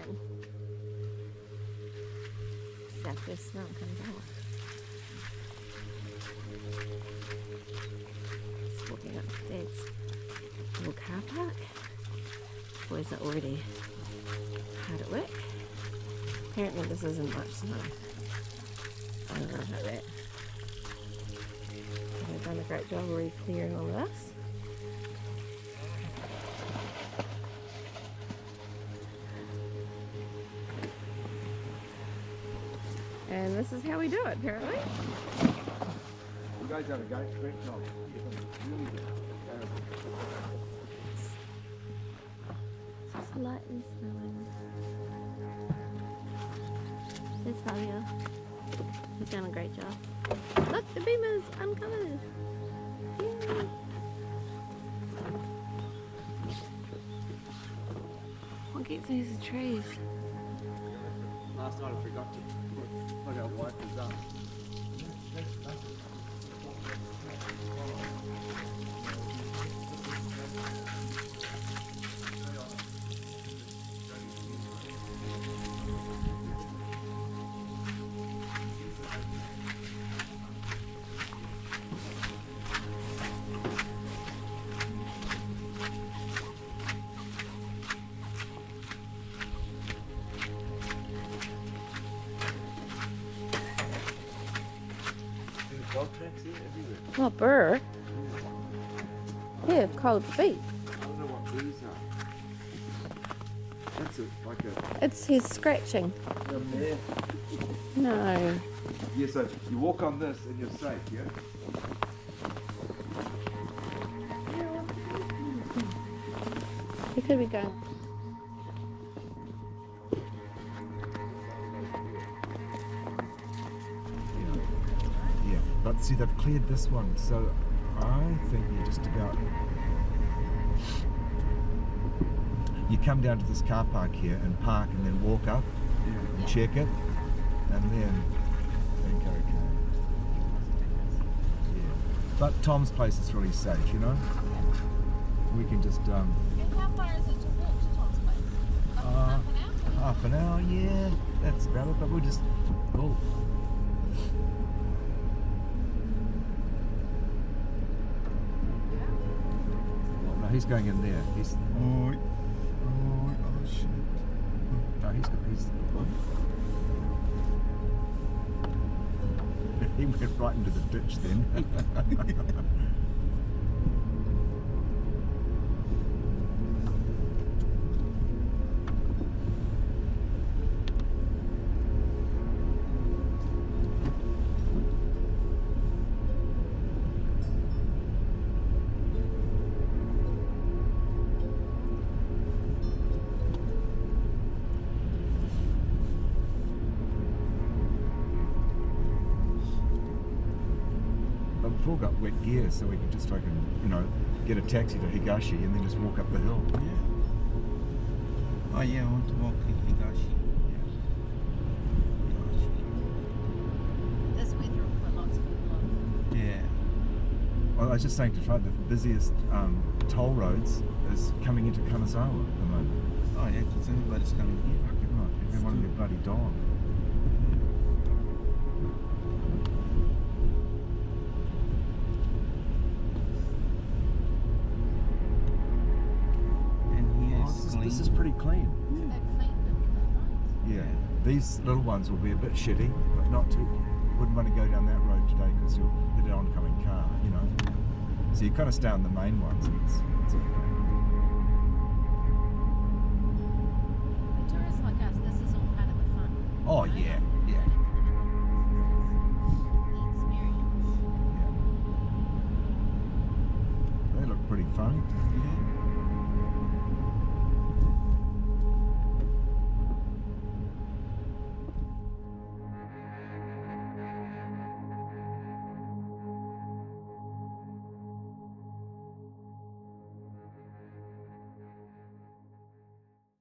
bang. Southwest smell comes out. Just walking up to Dad's little car park. Boys are already hard at work. Apparently this isn't much snow. I don't know about that. They've done a great job already clearing all this. And this is how we do it, apparently. You guys have a great job. Really good. It's just lightly snowing. There's Fabio. He's done a great job. Look, the beam is uncovered. Yay. What gets these trees? Last night I forgot to plug our wipers up. Dog tracks here everywhere. What, burr? Yeah, cold feet. I don't know what these are. That's like a... It's his scratching. bear. No. Yeah, so you walk on this and you're safe, yeah? He could be going. Yeah, but see, they've cleared this one, so I think you're just about... You come down to this car park here and park and then walk up and check it, and then go okay. Yeah. But Tom's place is really safe, you know? We can just... And how far is it to walk to Tom's place? Half an hour? Half an hour, yeah, that's about it, but we'll just... Oh. Well, no, he's going in there. He's... Oh, shit. No, he's... He went right into the ditch then. We've all got wet gear, so we can just fucking, you know, get a taxi to Higashi and then just walk up the hill. Yeah. Oh yeah, I want to walk in Higashi. This weather will put lots of people off. Yeah. Well, I was just saying to try the busiest toll roads is coming into Kanazawa at the moment. Oh yeah, because everybody's coming here. Fucking right, everyone their bloody dog. This is pretty clean. They've cleaned them, the roads. Yeah. These little ones will be a bit shitty, but not too... Wouldn't want to go down that road today because you'll hit an oncoming car, you know. So you kind of stay on the main ones and it's okay. For tourists like us, this is all part of the fun. Oh, you know? yeah, yeah. The experience. Yeah. They look pretty funny. Yeah.